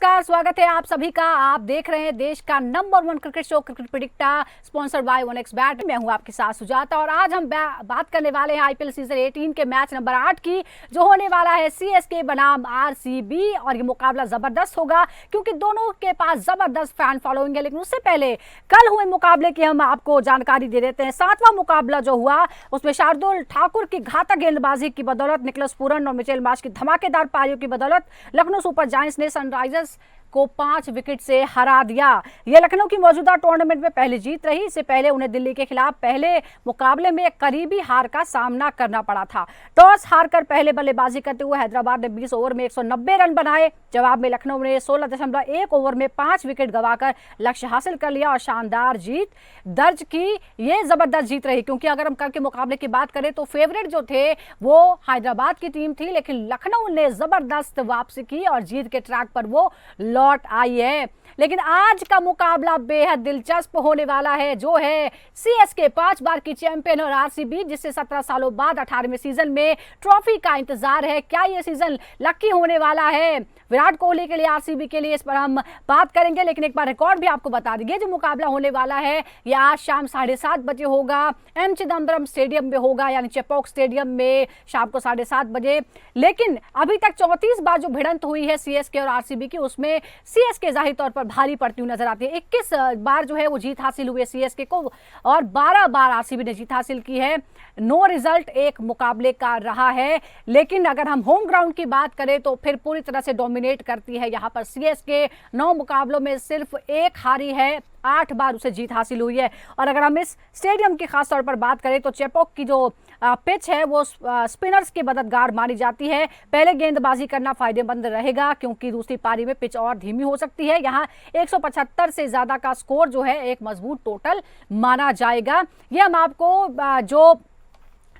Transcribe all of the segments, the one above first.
नमस्कार, स्वागत है आप सभी का। आप देख रहे हैं देश का number 1 cricket show cricket predictor, sponsored by 1xBet। मैं हूं आपके साथ सुजाता और आज हम बात करने वाले हैं आईपीएल सीजन 18 के मैच नंबर 8 की, जो होने वाला है सीएसके बनाम आरसीबी। और ये मुकाबला जबरदस्त होगा क्योंकि दोनों के पास जबरदस्त फैन फॉलोइंग है। लेकिन उससे पहले कल हुए मुकाबले की हम आपको जानकारी दे देते हैं। 7वां मुकाबला जो हुआ उसमें शार्दुल ठाकुर की घातक गेंदबाजी की बदौलत, निकोलस पूरन और मिचेल मार्श की धमाकेदार पारियों की बदौलत लखनऊ सुपर जायंट्स ने सनराइजर्स को 5 विकेट से हरा दिया। यह लखनऊ की मौजूदा टूर्नामेंट में पहली जीत रही। इससे पहले उन्हें दिल्ली के खिलाफ पहले मुकाबले में एक करीबी हार का सामना करना पड़ा था। टॉस हारकर पहले बल्लेबाजी करते हुए हैदराबाद ने 20 ओवर में 190 रन बनाए। जवाब में लखनऊ ने 16.1 ओवर में 5 विकेट गंवाकर लक्ष्य हासिल कर लिया और शानदार जीत दर्ज की। ये जबरदस्त जीत रही क्योंकि अगर हम कल के मुकाबले की बात करें तो फेवरेट जो थे वो हैदराबाद की टीम थी, लेकिन लखनऊ ने जबरदस्त वापसी की और जीत के ट्रैक पर वो लौट आई है। लेकिन आज का मुकाबला बेहद दिलचस्प होने वाला है, जो है सीएसके 5 बार की चैंपियन और आरसीबी, जिससे 17 सालों बाद 18वें सीजन में ट्रॉफी का इंतजार है। क्या ये सीजन लकी होने वाला है विराट कोहली के लिए, आरसीबी के लिए? इस पर हम बात करेंगे। लेकिन एक बार रिकॉर्ड भी आपको बता देंगे। जो मुकाबला होने वाला है ये आज शाम 7:30 बजे होगा। एम चिदम्बरम स्टेडियम में होगा, यानी चेपॉक स्टेडियम में शाम को 7:30 बजे। लेकिन अभी तक 34 बार जो भिड़ंत हुई है सीएसके और आरसीबी की, उसमें सीएसके जाहिर तौर पर भारी पड़ती हुई नजर आती है। 21 बार जो है वो जीत हासिल हुई है सीएसके को और 12 बार आरसीबी ने जीत हासिल की है। नो रिजल्ट एक मुकाबले का रहा है। लेकिन अगर हम होम ग्राउंड की बात करें तो फिर पूरी तरह से डोमिनेट करती है यहाँ पर सीएसके। 9 मुकाबलों में सिर्फ 1 हारी है, 8 बार उसे जीत हासिल हुई है। और अगर हम इस स्टेडियम की खास तौर पर बात करें तो चेपॉक की जो पिच है वो स्पिनर्स की मददगार मानी जाती है। पहले गेंदबाजी करना फायदेमंद रहेगा क्योंकि दूसरी पारी में पिच और धीमी हो सकती है। यहाँ 175 से ज्यादा का स्कोर जो है एक मजबूत टोटल माना जाएगा। ये हम आपको जो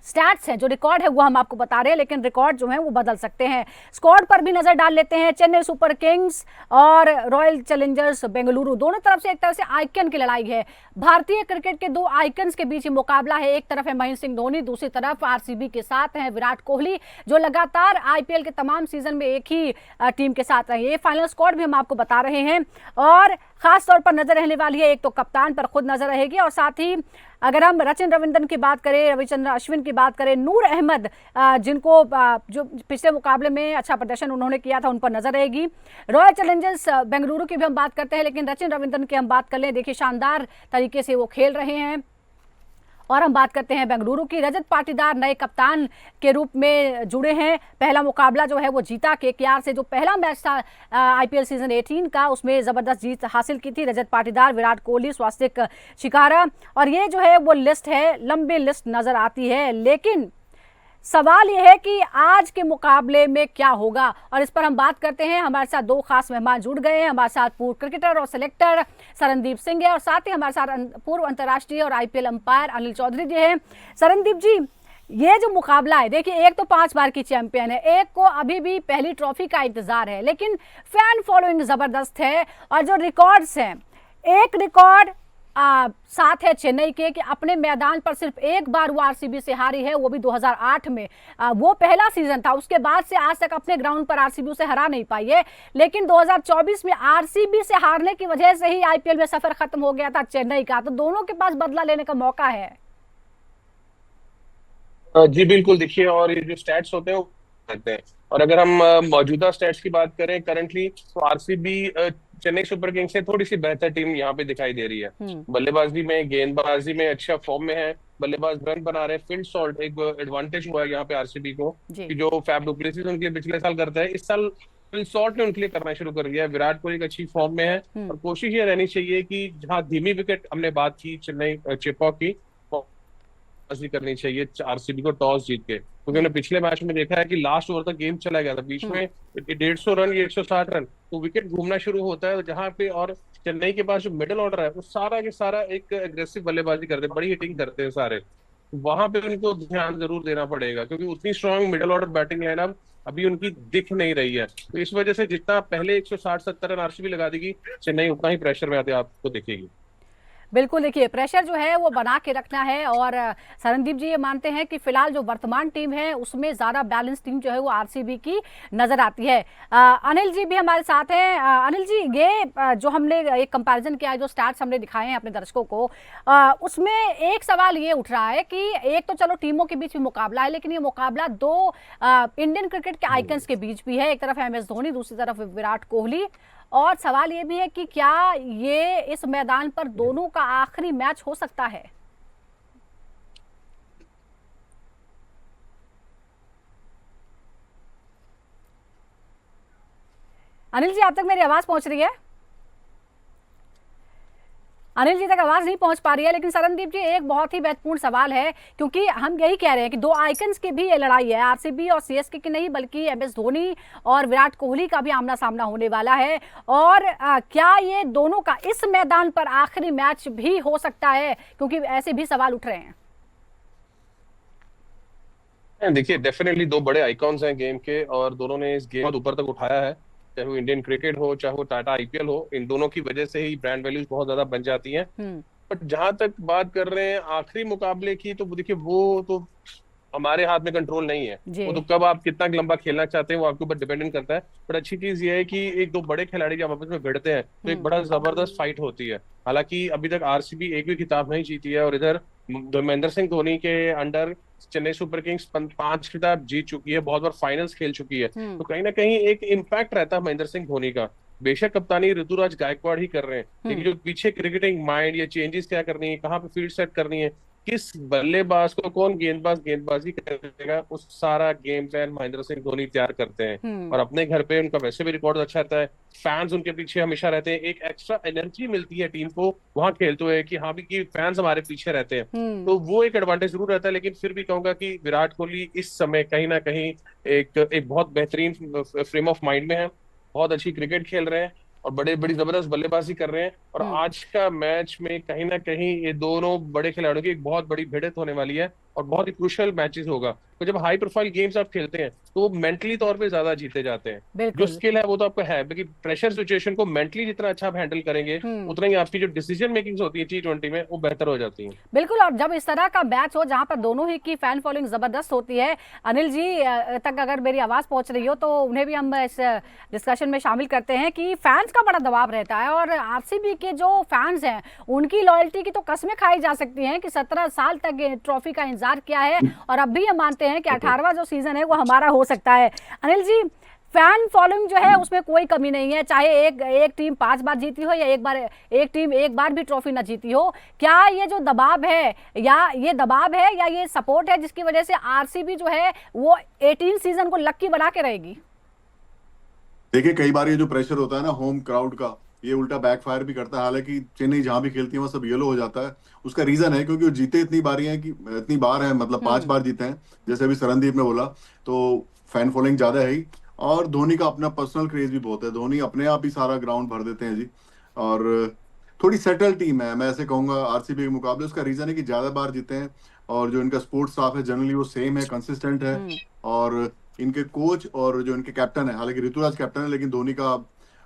स्टैट्स हैं, जो रिकॉर्ड है वो हम आपको बता रहे हैं, लेकिन रिकॉर्ड जो है वो बदल सकते हैं। स्क्वाड पर भी नजर डाल लेते हैं। चेन्नई सुपर किंग्स और रॉयल चैलेंजर्स बेंगलुरु, दोनों तरफ से एक तरह से आइकन की लड़ाई है। भारतीय क्रिकेट के 2 आइकन्स के बीच मुकाबला है। एक तरफ है महेंद्र सिंह धोनी, दूसरी तरफ आरसीबी के साथ है विराट कोहली, जो लगातार आईपीएल के तमाम सीजन में एक ही टीम के साथ रहे। ये फाइनल स्क्वाड भी हम आपको बता रहे हैं और खास तौर पर नजर रहने वाली है, एक तो कप्तान पर खुद नजर रहेगी और साथ ही अगर हम सचिन रविंद्रन की बात करें, रविचंद्रन अश्विन की बात करें, नूर अहमद जिनको जो पिछले मुकाबले में अच्छा प्रदर्शन उन्होंने किया था, उन पर नजर रहेगी। रॉयल चैलेंजर्स बेंगलुरु की भी हम बात करते हैं, लेकिन सचिन रविंद्रन की हम बात कर लें, देखिए शानदार तरीके से वो खेल रहे हैं। और हम बात करते हैं बेंगलुरु की। रजत पाटीदार नए कप्तान के रूप में जुड़े हैं। पहला मुकाबला जो है वो जीता केकेआर से, जो पहला मैच था आईपीएल सीजन 18 का, उसमें जबरदस्त जीत हासिल की थी रजत पाटीदार, विराट कोहली, स्वास्तिक शिकारा। और ये जो है वो लिस्ट है, लंबी लिस्ट नजर आती है। लेकिन सवाल यह है कि आज के मुकाबले में क्या होगा, और इस पर हम बात करते हैं। हमारे साथ 2 खास मेहमान जुड़ गए हैं। हमारे साथ पूर्व क्रिकेटर और सिलेक्टर सरनदीप सिंह है और साथ ही हमारे साथ पूर्व अंतर्राष्ट्रीय और आईपीएल अंपायर अनिल चौधरी जी हैं। सरनदीप जी, ये जो मुकाबला है, देखिए एक तो 5 बार की चैंपियन है, एक को अभी भी पहली ट्रॉफी का इंतजार है, लेकिन फैन फॉलोइंग जबरदस्त है। और जो रिकॉर्ड्स हैं, एक रिकॉर्ड साथ है चेन्नई के कि अपने मैदान पर सिर्फ 1 बार वो आरसीबी से हारी है, वो भी 2008 में। वो पहला सीजन था, उसके बाद से आज तक अपने ग्राउंड पर आरसीबी से हरा नहीं पाई है। लेकिन 2024 में आरसीबी से हारने की वजह से ही आईपीएल में सफर खत्म हो गया था चेन्नई का। तो दोनों के पास बदला लेने का मौका है। जी बिल्कुल, देखिए, और ये जो स्टैट्स होते हैं वो कहते हैं। और अगर हम मौजूदा स्टैट्स की बात करें करंटली, तो आरसीबी चेन्नई सुपर किंग्स से थोड़ी सी बेहतर टीम यहाँ पे दिखाई दे रही है। बल्लेबाजी में, गेंदबाजी में अच्छा फॉर्म में है, बल्लेबाज रन बना रहे हैं। फील्ड सॉल्ट एक एडवांटेज हुआ है यहाँ पे आरसीबी को कि जो फैफ डु प्लेसिस उनके पिछले साल करता है, इस साल फील्ड सॉल्ट ने उनके लिए करना शुरू कर दिया है। विराट कोहली एक अच्छी फॉर्म में है और कोशिश ये रहनी चाहिए कि जहाँ धीमी विकेट, हमने बात की चेन्नई चेपॉक की, करनी चाहिए आरसीबी को टॉस जीत के, क्योंकि हमने पिछले मैच में देखा है कि लास्ट ओवर तक गेम चला गया था, बीच में 150 रन या 160 रन, तो विकेट घूमना शुरू होता है जहां पे। और चेन्नई के पास जो मिडिल ऑर्डर है वो सारा के सारा एक एग्रेसिव बल्लेबाजी करते हैं, बड़ी हिटिंग करते हैं सारे। वहां पे उनको ध्यान जरूर देना पड़ेगा क्योंकि उतनी strong middle order batting lineup अभी उनकी दिख नहीं रही है। तो इस वजह से जितना पहले 160-70 रन आरसीबी लगा देगी, चेन्नई उतना ही प्रेशर में आते आपको दिखेगी। बिल्कुल, देखिए प्रेशर जो है वो बना के रखना है और शरणदीप जी ये मानते हैं कि फिलहाल जो वर्तमान टीम है उसमें ज़्यादा बैलेंस टीम जो है वो आरसीबी की नज़र आती है। अनिल जी भी हमारे साथ हैं। अनिल जी, ये जो हमने एक कंपैरिजन किया है, जो स्टैट्स हमने दिखाए हैं अपने दर्शकों को, उसमें एक सवाल ये उठ रहा है कि एक तो चलो टीमों के बीच में मुकाबला है, लेकिन ये मुकाबला दो इंडियन क्रिकेट के आइकन्स के बीच भी है। एक तरफ MS धोनी, दूसरी तरफ विराट कोहली। और सवाल ये भी है कि क्या ये इस मैदान पर दोनों का आखिरी मैच हो सकता है? अनिल जी, आप तक मेरी आवाज पहुंच रही है? अनिल जी तक आवाज नहीं पहुंच पा रही है, लेकिन शरणदीप जी एक बहुत ही महत्वपूर्ण सवाल है, क्योंकि हम यही कह रहे हैं कि दो आइकन्स की भी ये लड़ाई है, आरसीबी और सीएसके की नहीं, बल्कि MS धोनी और विराट कोहली का भी आमना सामना होने वाला है। और क्या ये दोनों का इस मैदान पर आखिरी मैच भी हो सकता है, क्योंकि ऐसे भी सवाल उठ रहे हैं। देखिए, डेफिनेटली दो बड़े आइकॉन्स हैं गेम के, और दोनों ने इस गेम को ऊपर तक उठाया है। चाहे वो इंडियन क्रिकेट हो, चाहे वो टाटा IPL हो, इन दोनों की वजह से ही ब्रांड वैल्यूज बहुत ज्यादा बन जाती हैं। बट जहां तक बात कर रहे हैं आखिरी मुकाबले की, तो देखिए वो तो हमारे हाथ में कंट्रोल नहीं है। जी। वो तो कब आप कितना लंबा खेलना चाहते हैं वो आपके ऊपर डिपेंडेंट करता है। बट अच्छी चीज ये है कि एक दो बड़े खिलाड़ी जब आपस में भिड़ते हैं तो एक बड़ा जबरदस्त फाइट होती है। हालांकि अभी तक आरसीबी एक भी खिताब नहीं जीती है, और इधर महेंद्र सिंह धोनी के अंडर चेन्नई सुपर किंग्स 5 खिताब जीत चुकी है, बहुत बार फाइनल्स खेल चुकी है। तो कहीं ना कहीं एक इम्पैक्ट रहता है महेंद्र सिंह धोनी का। बेशक कप्तानी ऋतुराज गायकवाड़ ही कर रहे हैं, लेकिन जो पीछे क्रिकेटिंग माइंड, या चेंजेस क्या करनी है, कहाँ पे फील्ड सेट करनी है, किस बल्लेबाज को कौन गेंदबाजी करेगा, उस सारा गेम प्लान महेंद्र सिंह धोनी तैयार करते हैं। और अपने घर पे उनका वैसे भी रिकॉर्ड अच्छा रहता है, फैंस उनके पीछे हमेशा रहते हैं, एक एक्स्ट्रा एनर्जी मिलती है टीम को वहां खेलते हुए कि हाँ भी कि फैंस हमारे पीछे रहते हैं। तो वो एक एडवांटेज जरूर रहता है। लेकिन फिर भी कहूंगा कि विराट कोहली इस समय कहीं ना कहीं एक बहुत बेहतरीन फ्रेम ऑफ माइंड में है, बहुत अच्छी क्रिकेट खेल रहे हैं और बड़ी जबरदस्त बल्लेबाजी कर रहे हैं। और आज का मैच में कहीं ना कहीं ये दोनों बड़े खिलाड़ियों की एक बहुत बड़ी भिड़ंत होने वाली है, और बहुत ही क्रूशियल मैचेस होगा। तो जब हाई प्रोफाइल गेम्स आप खेलते हैं तो वो मेंटली तौर पे ज्यादा जीते जाते हैं। जो स्किल है वो तो आपका है, लेकिन प्रेशर सिचुएशन को मेंटली जितना अच्छा आप हैंडल करेंगे, उतना ही आपकी जो डिसीजन मेकिंग होती है T20 में वो बेहतर हो जाती है। बिल्कुल, और जब इस तरह का मैच हो जहां पर दोनों ही की फैन फॉलोइंग जबरदस्त होती है, अनिल जी तक अगर मेरी आवाज पहुंच रही हो तो उन्हें भी हम इस डिस्कशन में शामिल करते हैं कि फैंस का बड़ा दबाव रहता है, और आरसीबी के जो फैंस हैं उनकी लॉयल्टी की तो कस्में खाई जा सकती हैं कि 17 साल तक ट्रॉफी का इंतजार किया है, और अब भी ये मानते हैं कि 18वां जो सीजन है वो हमारा हो सकता है। अनिल जी, फैन फॉलोइंग जो है उसमें कोई कमी नहीं है, चाहे एक टीम 5 बार जीती हो या एक टीम एक बार भी ट्रॉफी ना जीती हो। क्या ये जो दबाव है, या ये सपोर्ट है जिसकी वजह से आरसीबी जो है वो 18 सीजन को लकी बना के रहेगी? देखिए, कई बार ये जो प्रेशर होता है ना होम क्राउड का, ये उल्टा बैकफायर भी करता है। हालांकि चेन्नई जहां भी खेलती है वहां सब येलो हो जाता है। उसका रीजन है क्योंकि वो जीते इतनी बार है, मतलब 5 बार जीते हैं, जैसे अभी शरणदीप ने बोला। तो फैन फॉलोइंग ज्यादा है ही, और धोनी का अपना पर्सनल क्रेज भी बहुत है। धोनी अपने आप ही सारा ग्राउंड भर देते हैं जी। और थोड़ी सेटल टीम है, मैं ऐसे कहूंगा आरसीबी के मुकाबले। उसका रीजन है कि ज्यादा बार जीते हैं, और जो इनका स्पोर्ट्स स्टाफ है जनरली वो सेम है, कंसिस्टेंट है। और इनके कोच और जो इनके कैप्टन है, हालांकि ऋतुराज कैप्टन है, लेकिन धोनी का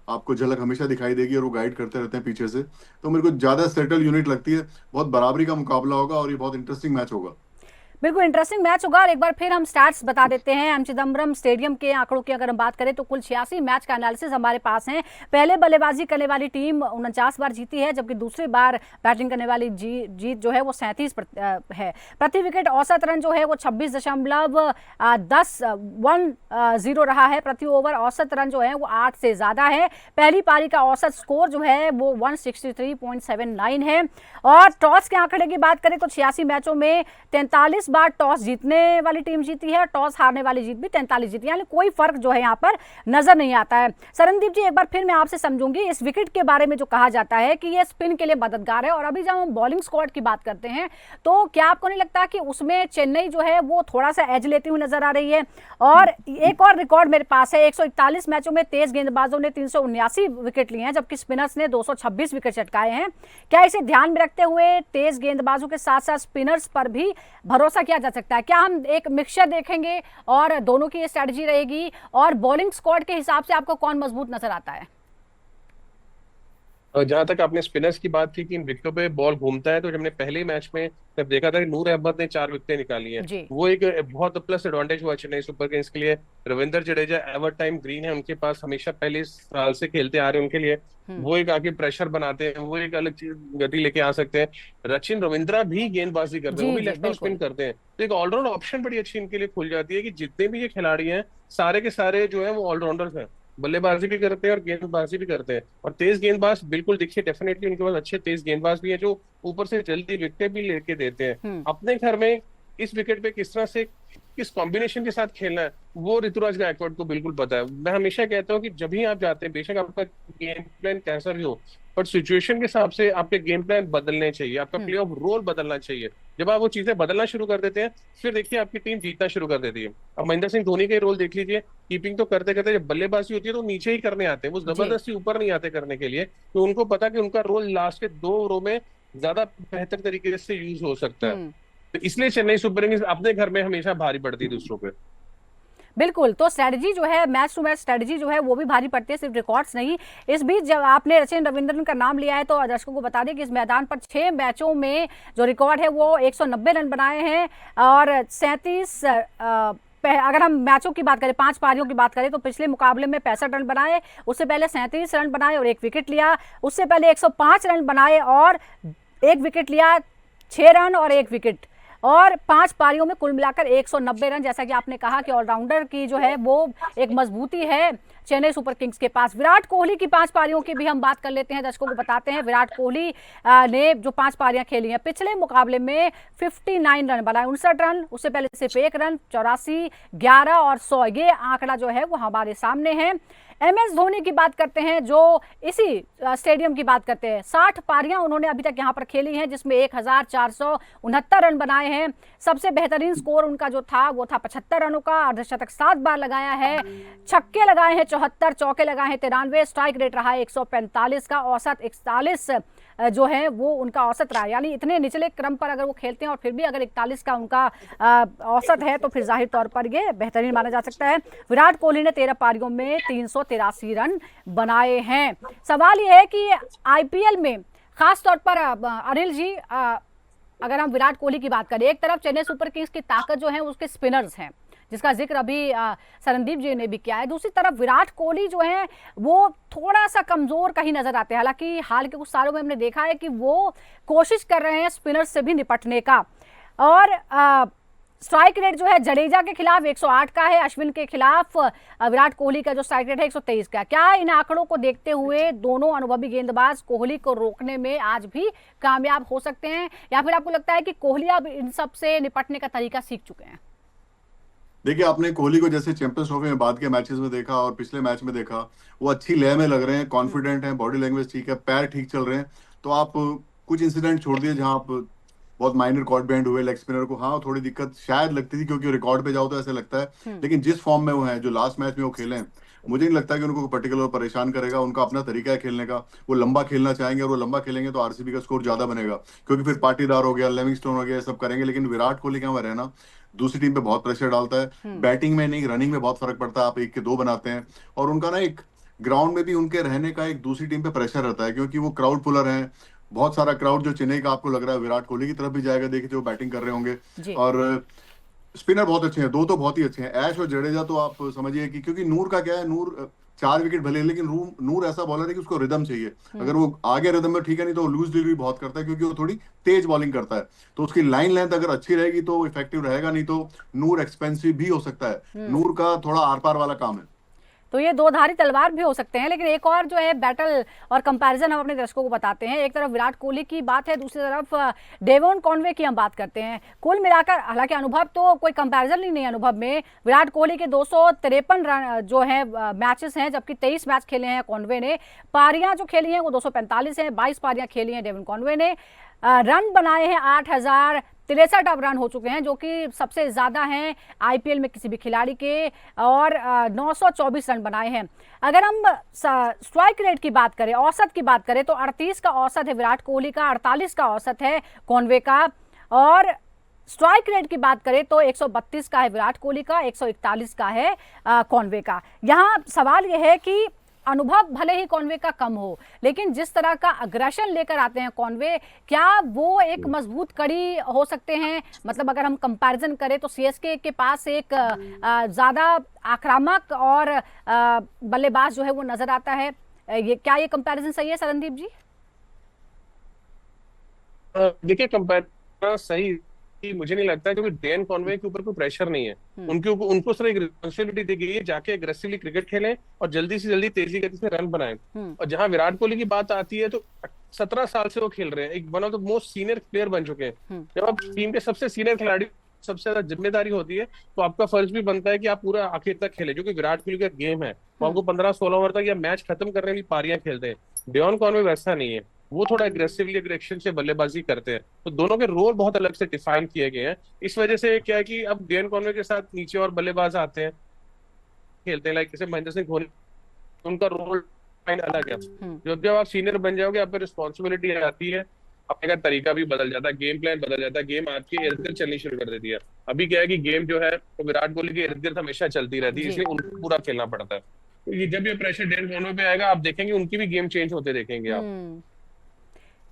आपको झलक हमेशा दिखाई देगी, और वो गाइड करते रहते हैं पीछे से। तो मेरे को ज्यादा सेटल यूनिट लगती है। बहुत बराबरी का मुकाबला होगा, और ये बहुत इंटरेस्टिंग मैच होगा। बिल्कुल इंटरेस्टिंग मैच होगा। और एक बार फिर हम स्टैट्स बता देते हैं। एम चिदम्बरम स्टेडियम के आंकड़ों की अगर हम बात करें तो कुल 86 मैच का एनालिसिस हमारे पास है। पहले बल्लेबाजी करने वाली टीम 49 बार जीती है, जबकि दूसरी बार बैटिंग करने वाली जीत जो है वो 37 है। प्रति विकेट औसत रन जो है वो 26.10 रहा है। प्रति ओवर औसत रन जो है वो 8 से ज्यादा है। पहली पारी का औसत स्कोर जो है वो 163.79 है। और टॉस के आंकड़े की बात करें तो 86 मैचों में 43 बार टॉस जीतने वाली टीम जीती है, टॉस हारने वाली जीत भी 43 जीती है, यानी कोई फर्क जो है यहाँ पर नजर नहीं आता है। शरणदीप जी, एक बार फिर मैं आपसे समझूंगी इस विकेट के बारे में जो कहा जाता है कि ये स्पिन के लिए मददगार है, और अभी जब हम बॉलिंग स्क्वाड की बात करते हैं तो क्या आपको नहीं लगता कि उसमें चेन्नई जो है वो थोड़ा सा एज लेती हुई नजर आ रही है? और एक और रिकॉर्ड मेरे पास है, 141 मैचों में तेज गेंदबाजों ने 379 विकेट लिए हैं, जबकि स्पिनर्स ने 226 विकेट चटकाए हैं। क्या इसे ध्यान में रखते हुए तेज गेंदबाजों के साथ साथ स्पिनर्स पर भी भरोसा किया जा सकता है? क्या हम एक मिक्सचर देखेंगे और दोनों की स्ट्रेटजी रहेगी? और बॉलिंग स्क्वाड के हिसाब से आपको कौन मजबूत नजर आता है? जहां तक आपने स्पिनर्स की बात की कि इन विकेटों पे बॉल घूमता है, तो जब हमने पहले मैच में जब देखा था कि नूर अहमद ने 4 विकेटें निकाली हैं, जी। वो एक बहुत प्लस एडवांटेज हुआ चेन्नई सुपर किंग्स के लिए। Ravindra Jadeja ever time green है उनके पास, हमेशा पहले साल से खेलते आ रहे हैं उनके लिए। वो एक आगे प्रेशर बनाते हैं, वो एक अलग चीज गति लेके आ सकते हैं। सचिन रविंद्रा भी गेंदबाजी करते हैं, वो जी भी जी लेफ्ट ऑफ स्पिन बिल्कुल। करते हैं, तो एक ऑलराउंड ऑप्शन बड़ी अच्छी इनके लिए खुल जाती है कि जितने भी ये खिलाड़ी हैं सारे के सारे जो है वो ऑलराउंडर्स हैं, बल्लेबाजी भी करते हैं और गेंदबाजी भी करते हैं। और तेज गेंदबाज बिल्कुल देखिए, डेफिनेटली उनके पास अच्छे तेज गेंदबाज भी हैं जो ऊपर से जल्दी विकेट भी लेके देते हैं। हम्म। अपने घर में इस विकेट पे किस तरह से किस कॉम्बिनेशन के साथ खेलना है, वो ऋतुराज गायकवाड को बिल्कुल पता है। मैं हमेशा कहता हूँ कि जब भी आप जाते हैं, बेशक आपका गेम प्लान कैसा भी हो, पर सिचुएशन के हिसाब से आपके गेम प्लान बदलने चाहिए, आपका प्ले ऑफ रोल बदलना चाहिए। जब आप वो चीजें बदलना शुरू कर देते हैं, फिर देखिए आपकी टीम जीतना शुरू कर देती है। अब महेंद्र सिंह धोनी का रोल देख लीजिए, कीपिंग तो करते करते जब बल्लेबाजी होती है तो नीचे ही करने आते हैं, वो जी जबरदस्ती ऊपर नहीं आते करने के लिए, तो उनको पता कि उनका रोल लास्ट के 2 ओवरों में ज्यादा बेहतर तरीके से यूज हो सकता है। हम्म। तो इसलिए चेन्नई सुपर किंग्स अपने घर में हमेशा भारी पड़ती है दूसरों पे। बिल्कुल, तो स्ट्रेटजी जो है, मैच टू मैच स्ट्रेटजी जो है वो भी भारी पड़ती है, सिर्फ रिकॉर्ड्स नहीं। इस बीच जब आपने सचिन रविंद्रन का नाम लिया है तो दर्शकों को बता दें कि इस मैदान पर 6 मैचों में जो रिकॉर्ड है वो 190 रन बनाए हैं और 37 अगर हम मैचों की बात करें, 5 पारियों की बात करें तो पिछले मुकाबले में 65 रन बनाए, उससे पहले 37 रन बनाए और 1 विकेट लिया, उससे पहले 105 रन बनाए और 1 विकेट लिया, 6 रन और 1 विकेट, और 5 पारियों में कुल मिलाकर 190 रन। जैसा कि आपने कहा कि ऑलराउंडर की जो है वो एक मजबूती है चेन्नई सुपर किंग्स के पास। विराट कोहली की 5 पारियों की भी हम बात कर लेते हैं, दर्शकों को बताते हैं। विराट कोहली ने जो 5 पारियां खेली हैं, पिछले मुकाबले में 59 रन बनाए, 59 रन, उससे पहले सिर्फ 1 रन, 84, 11 और 100, ये आंकड़ा जो है वो हमारे सामने है। MS धोनी की बात करते हैं, जो इसी स्टेडियम की बात करते हैं, 60 पारियां उन्होंने अभी तक यहां पर खेली हैं, जिसमें 1469 रन बनाए हैं। सबसे बेहतरीन स्कोर उनका जो था वो था 75 रनों का, अर्धशतक 7 बार लगाया है, छक्के लगाए हैं 74, चौके लगाए हैं 93, स्ट्राइक रेट रहा है 145 का, औसत 41 जो है वो उनका औसत रहा है। यानी इतने निचले क्रम पर अगर वो खेलते हैं और फिर भी अगर 41 का उनका औसत है तो फिर जाहिर तौर पर ये बेहतरीन माना जा सकता है। विराट कोहली ने 13 पारियों में 383 रन बनाए हैं। सवाल ये है कि IPL में खास तौर पर अनिल जी, अगर हम विराट कोहली की बात करें, एक तरफ चेन्नई सुपर किंग्स की ताकत जो है उसके स्पिनर्स हैं, जिसका जिक्र अभी सरनदीप जी ने भी किया है। दूसरी तरफ विराट कोहली जो है वो थोड़ा सा कमजोर कहीं नजर आते हैं। हालांकि हाल के कुछ सालों में हमने देखा है कि वो कोशिश कर रहे हैं स्पिनर्स से भी निपटने का। और स्ट्राइक रेट जो है जडेजा के खिलाफ 108 का है, अश्विन के खिलाफ विराट कोहली का जो स्ट्राइक रेट है 123 का। क्या इन आंकड़ों को देखते हुए दोनों अनुभवी गेंदबाज कोहली को रोकने में आज भी कामयाब हो सकते हैं, या फिर आपको लगता है कि कोहली अब इन सब से निपटने का तरीका सीख चुके हैं? देखिए, आपने कोहली को जैसे चैंपियंस ट्रॉफी में बाद के मैचेस में देखा और पिछले मैच में देखा, वो अच्छी लय में लग रहे हैं, कॉन्फिडेंट हैं, बॉडी लैंग्वेज ठीक है, पैर ठीक चल रहे हैं। तो आप कुछ इंसिडेंट छोड़ दिए जहां आप बहुत माइनर कॉर्ड बैंड हुए लेग स्पिनर को, हाँ थोड़ी दिक्कत शायद लगती थी क्योंकि रिकॉर्ड पे जाओ तो ऐसे लगता है, लेकिन जिस फॉर्म में वो है, जो लास्ट मैच में वो खेले हैं, मुझे नहीं लगता कि उनको पर्टिकुलर परेशान करेगा। उनका अपना तरीका है खेलने का, वो लंबा खेलना चाहेंगे और वो लंबा खेलेंगे तो RCB का स्कोर ज्यादा बनेगा, क्योंकि फिर पाटीदार हो गया, लिविंगस्टोन हो गया, सब करेंगे। लेकिन विराट कोहली क्या है ना, दूसरी टीम पे बहुत प्रेशर डालता है, बैटिंग में नहीं रनिंग में बहुत फर्क पड़ता है। आप 1 के 2 बनाते हैं, और उनका ना एक ग्राउंड में भी उनके रहने का एक दूसरी टीम पे प्रेशर रहता है, क्योंकि वो क्राउड पुलर हैं। बहुत सारा क्राउड जो चेन्नई का आपको लग रहा है विराट कोहली की तरफ भी जाएगा, देखिए जो बैटिंग कर रहे होंगे। और स्पिनर बहुत अच्छे हैं, 2 तो बहुत ही अच्छे हैं, ऐश और जडेजा। तो आप समझिए कि क्योंकि नूर का क्या है, नूर 4 विकेट भले, लेकिन नूर ऐसा बॉलर है कि उसको रिदम चाहिए। अगर वो आगे रिदम में ठीक है, नहीं तो लूज डिलीवरी बहुत करता है, क्योंकि वो थोड़ी तेज बॉलिंग करता है। तो उसकी लाइन लेंथ अगर अच्छी रहेगी तो इफेक्टिव रहेगा, नहीं तो नूर एक्सपेंसिव भी हो सकता है। नूर का थोड़ा आर पार वाला काम है, तो ये 2 धारी तलवार भी हो सकते हैं। लेकिन एक और जो है बैटल और कंपैरिजन हम अपने दर्शकों को बताते हैं। एक तरफ विराट कोहली की बात है, दूसरी तरफ डेवन कॉनवे की हम बात करते हैं। कुल मिलाकर हालांकि अनुभव तो कोई कंपैरिजन ही नहीं है अनुभव में, विराट कोहली के 253 रन जो है मैचेस हैं, जबकि 23 मैच खेले हैं कॉनवे ने। पारियां जो खेली हैं वो 245 हैं, 22 पारियां खेली हैं डेवन कॉनवे ने। रन बनाए हैं 8063 अब रन हो चुके हैं, जो कि सबसे ज्यादा हैं IPL में किसी भी खिलाड़ी के, और 924 रन बनाए हैं। अगर हम स्ट्राइक रेट की बात करें, औसत की बात करें, तो 38 का औसत है विराट कोहली का, 48 का औसत है कॉनवे का। और स्ट्राइक रेट की बात करें तो 132 का है विराट कोहली का, 141 का है कॉनवे का। यहाँ सवाल यह है कि अनुभव भले ही कॉनवे का कम हो, लेकिन जिस तरह का अग्रेशन लेकर आते हैं कॉनवे, क्या वो एक मजबूत कड़ी हो सकते हैं? मतलब अगर हम कंपैरिजन करें तो सीएसके के पास एक ज्यादा आक्रामक और बल्लेबाज जो है वो नजर आता है। ये कंपैरिजन सही है सरनदीप जी? देखिए, कंपेयर सही मुझे नहीं लगता, क्योंकि डेन कॉनवे के ऊपर कोई प्रेशर नहीं है। उनको सिर्फ एक रिस्पॉन्सिबिलिटी दी गई है, जाके एग्रेसिवली क्रिकेट खेलें और जल्दी से जल्दी तेजी गति से रन बनाएं। और जहां विराट कोहली की बात आती है तो 17 साल से वो खेल रहे हैं, एक one of the most senior player बन चुके हैं। जब आप टीम के सबसे सीनियर खिलाड़ी, सबसे ज्यादा जिम्मेदारी होती है, तो आपका फर्ज भी बनता है कि आप पूरा आखिर तक खेले, जो कि विराट कोहली का गेम है। वो आपको 15-16 ओवर तक या मैच खत्म करने की पारियां खेलते हैं। डेन कॉनवे वैसा नहीं है, वो थोड़ा एग्रेसिवली एग्रेशन से बल्लेबाजी करते हैं। तो दोनों के रोल बहुत अलग से डिफाइन किए गए हैं। इस वजह से क्या है कि अब डेन कॉनवे के साथ नीचे और बल्लेबाज आते हैं, खेलते हैं, लाइक जैसे महेंद्र सिंह धोनी, उनका रोल अलग है। जब आप सीनियर बन जाओगे, आप पे रिस्पॉन्सिबिलिटी आती है, आपका तरीका भी बदल जाता है, गेम प्लान बदल जाता है, गेम आपके इर्द गिर्द चलनी शुरू कर देती है। अभी क्या है कि गेम जो है वो विराट कोहली के इर्द गिर्द हमेशा चलती रहती है, इसलिए उनको पूरा खेलना पड़ता है। तो ये जब ये प्रेशर डेन कॉनवे पे आएगा, आप देखेंगे उनकी भी गेम चेंज होते देखेंगे आप।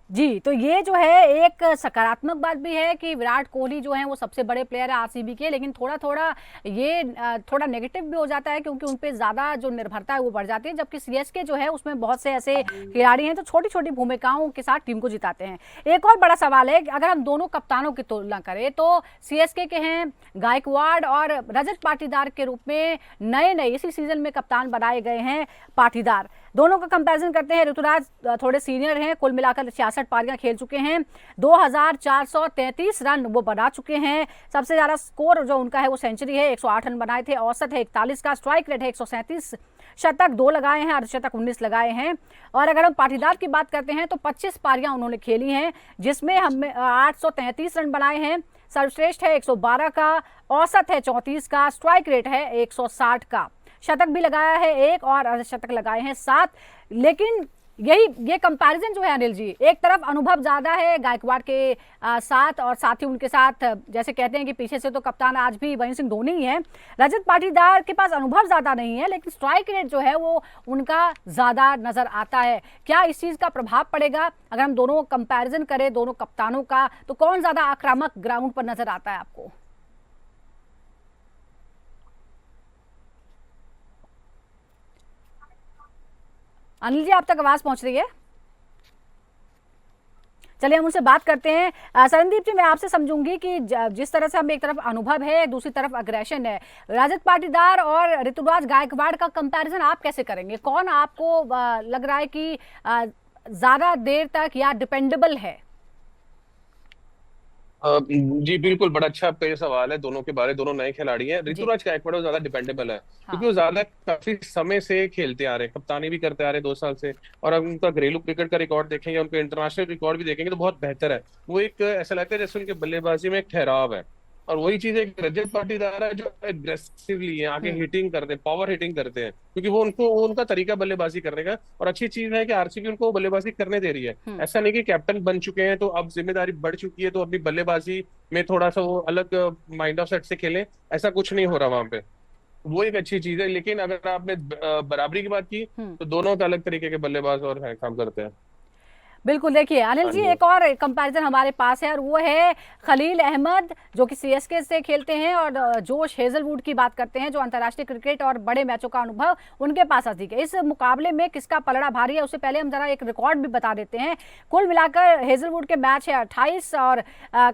जी, तो ये जो है एक सकारात्मक बात भी है कि विराट कोहली जो है वो सबसे बड़े प्लेयर है आरसीबी के, लेकिन थोड़ा नेगेटिव भी हो जाता है, क्योंकि उन पे ज्यादा जो निर्भरता है वो बढ़ जाती है। जबकि सीएसके जो है उसमें बहुत से ऐसे खिलाड़ी हैं जो छोटी छोटी भूमिकाओं के साथ टीम को जिताते हैं। एक और बड़ा सवाल है, अगर हम दोनों कप्तानों की तुलना करें तो सीएसके के हैं गायकवाड़ और रजत पाटीदार के रूप में नए इसी सीजन में कप्तान बनाए गए हैं पाटीदार। दोनों का कंपैरिजन करते हैं। ऋतुराज थोड़े सीनियर हैं, कुल मिलाकर 66 पारियां खेल चुके हैं, 2433 रन वो बना चुके हैं। सबसे ज्यादा स्कोर जो उनका है वो सेंचुरी है, 108 रन बनाए थे, औसत है 41 का, स्ट्राइक रेट है 137, शतक 2 लगाए हैं, अर्धशतक 19 लगाए हैं। और अगर हम पाटीदार की बात करते हैं तो 25 पारियां उन्होंने खेली हैं, जिसमें हम 833 रन बनाए हैं, सर्वश्रेष्ठ है 112 का, औसत है 34 का, स्ट्राइक रेट है 160 का, शतक भी लगाया है 1 और अर्धशतक लगाए हैं 7। लेकिन ये कंपैरिजन जो है अनिल जी, एक तरफ अनुभव ज्यादा है गायकवाड़ के साथ, और साथ ही उनके साथ जैसे कहते हैं कि पीछे से तो कप्तान आज भी महेंद्र सिंह धोनी ही है। रजत पाटीदार के पास अनुभव ज्यादा नहीं है, लेकिन स्ट्राइक रेट जो है वो उनका ज्यादा नजर आता है। क्या इस चीज का प्रभाव पड़ेगा अगर हम दोनों कंपैरिजन करें दोनों कप्तानों का, तो कौन ज्यादा आक्रामक ग्राउंड पर नजर आता है आपको? अनिल जी, आप तक आवाज पहुंच रही है? चलिए हम उनसे बात करते हैं। सरनदीप जी, मैं आपसे समझूंगी कि जिस तरह से हम एक तरफ अनुभव है, दूसरी तरफ अग्रेशन है, रजत पाटीदार और ऋतुराज गायकवाड़ का कंपैरिजन आप कैसे करेंगे? कौन आपको लग रहा है कि ज्यादा देर तक या डिपेंडेबल है? जी बिल्कुल, बड़ा अच्छा आपका ये सवाल है। दोनों के बारे, दोनों नए खिलाड़ी हैं। ऋतुराज गायकवाड़ ज्यादा डिपेंडेबल है, क्योंकि वो ज्यादा काफी समय से खेलते आ रहे हैं, कप्तानी भी करते आ रहे हैं 2 साल से। और अगर उनका घरेलू क्रिकेट का रिकॉर्ड देखेंगे, उनका इंटरनेशनल रिकॉर्ड भी देखेंगे तो बहुत बेहतर है। वो एक ऐसा लगता है जैसे उनके बल्लेबाजी में एक ठहराव है। और वही चीज एक रजत पाटीदार है जो एग्रेसिवली है, आगे हिटिंग करते हैं, पावर हिटिंग करते हैं, क्योंकि वो उनका तरीका बल्लेबाजी करने का। और अच्छी चीज है कि आरसीबी उनको बल्लेबाजी करने दे रही है। ऐसा नहीं कि कैप्टन बन चुके हैं तो अब जिम्मेदारी बढ़ चुकी है तो अपनी बल्लेबाजी में थोड़ा सा वो अलग माइंड ऑफ सेट से खेलें, ऐसा कुछ नहीं हो रहा वहां पे। वो एक अच्छी चीज है। लेकिन अगर आपने बराबरी की बात की तो दोनों अलग तरीके के बल्लेबाज और काम करते हैं। बिल्कुल, देखिए अनिल जी, एक और कंपैरिजन हमारे पास है और वो है खलील अहमद जो कि सीएसके से खेलते हैं, और जोश हेजलवुड की बात करते हैं जो अंतर्राष्ट्रीय क्रिकेट और बड़े मैचों का अनुभव उनके पास अधिक है। इस मुकाबले में किसका पलड़ा भारी है, उससे पहले हम जरा एक रिकॉर्ड भी बता देते हैं। कुल मिलाकर हेजलवुड के मैच है 28 और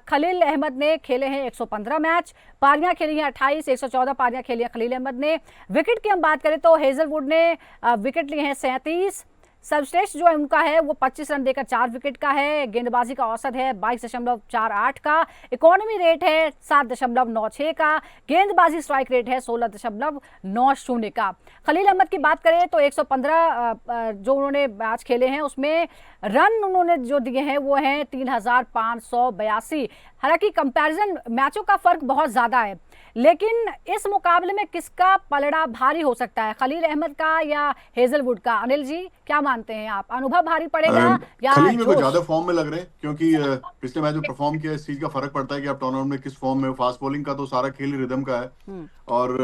खलील अहमद ने खेले हैं 115 मैच, पारियां खेली हैं 28, 114 पारियां खेली हैं खलील अहमद ने। विकेट की हम बात करें तो हेजलवुड ने विकेट लिए हैं 37, सर्वश्रेष्ठ जो है उनका है वो 25 रन देकर 4 विकेट का है, गेंदबाजी का औसत है 22.48 का, इकोनॉमी रेट है 7.96 का, गेंदबाजी स्ट्राइक रेट है 16.90 का। खलील अहमद की बात करें तो 115 जो उन्होंने मैच खेले हैं उसमें रन उन्होंने जो दिए हैं वो हैं 3582। हालांकि कंपैरिजन मैचों का फर्क बहुत ज्यादा है, लेकिन इस मुकाबले में किसका पलड़ा भारी हो सकता है, खलील अहमद का या हेजलवुड का? अनिल जी, क्या मानते हैं आप, अनुभव भारी पड़ेगा या खलील मेरे को ज्यादा फॉर्म में लग रहे हैं? क्योंकि पिछले मैच में परफॉर्म किया, इस चीज का फर्क पड़ता है कि आप टूर्नामेंट में किस फॉर्म में। फास्ट बॉलिंग का तो सारा खेल रिदम का है, और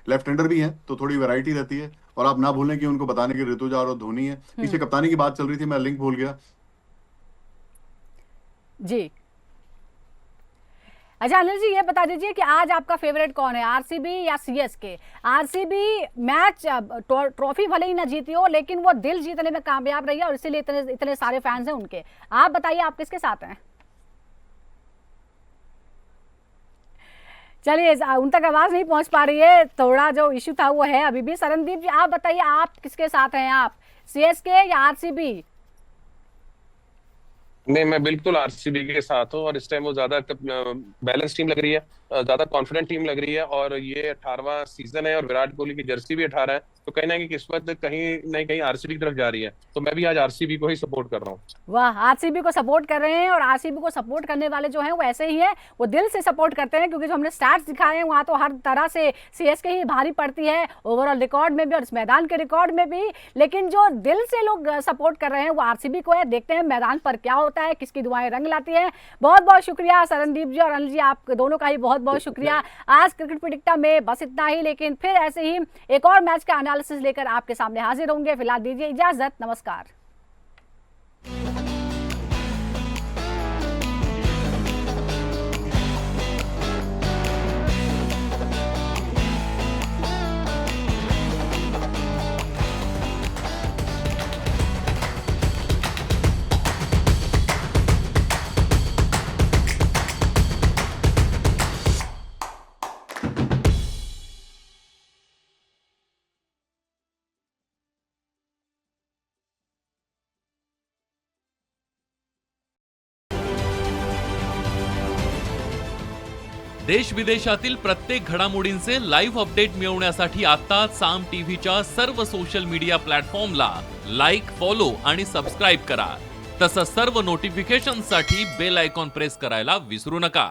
लेफ्ट हैंडर भी है तो थोड़ी वैरायटी रहती है। और आप ना भूलें कि उनको बताने के ऋतुजा और धोनी है। पीछे कप्तानी की बात चल रही थी, मैं लिंक भूल गया जी। अच्छा अनिल जी, ये बता दीजिए कि आज आपका फेवरेट कौन है, आरसीबी या सीएसके? आरसीबी मैच ट्रॉफी भले ही ना जीती हो, लेकिन वो दिल जीतने में कामयाब रही है और इसीलिए इतने इतने सारे फैंस हैं उनके। आप बताइए आप किसके साथ हैं? चलिए, उन तक आवाज नहीं पहुंच पा रही है, थोड़ा जो इश्यू था वो है अभी भी। शरणदीप जी आप बताइए, आप किसके साथ हैं? आप सीएसके या आरसीबी? नहीं, मैं बिल्कुल आरसीबी के साथ हूँ और इस टाइम वो ज्यादा बैलेंस टीम लग रही है, ज्यादा कॉन्फिडेंट टीम लग रही है। और ये 18वां सीजन है और विराट कोहली की जर्सी भी 18 है, तो कहीं ना कहीं किस्मत कहीं ना कहीं आरसीबी की तरफ जा रही है। तो मैं भी आज आरसीबी को ही सपोर्ट कर रहा हूँ। वाह, आरसीबी को सपोर्ट कर रहे हैं। और आरसीबी को सपोर्ट करने वाले जो हैं वो ऐसे ही हैं, वो दिल से सपोर्ट करते हैं, क्योंकि जो हमने स्टैट्स दिखाए हैं वहाँ तो हर तरह से सीएसके ही भारी पड़ती है, ओवरऑल रिकॉर्ड में भी और इस मैदान के रिकॉर्ड में भी। लेकिन जो दिल से लोग सपोर्ट कर रहे हैं वो आरसीबी को है। देखते हैं मैदान पर क्या होता है, किसकी दुआएं रंग लाती हैं। बहुत बहुत शुक्रिया शरणदीप जी और अनिल जी, आप दोनों का ही बहुत बहुत शुक्रिया। आज क्रिकेट प्रेडिक्टा में बस इतना ही, लेकिन फिर ऐसे ही एक और मैच का एनालिसिस लेकर आपके सामने हाजिर होंगे। फिलहाल दीजिए इजाजत, नमस्कार। देश विदेशातील प्रत्येक घडामोडींचे लाईव्ह अपडेट मिळवण्यासाठी आता साम टीव्हीच्या सर्व सोशल मीडिया प्लॅटफॉर्मला लाईक, फॉलो आणि सबस्क्राईब करा। तसंच सर्व नोटिफिकेशनसाठी बेल आयकॉन प्रेस करायला विसरू नका।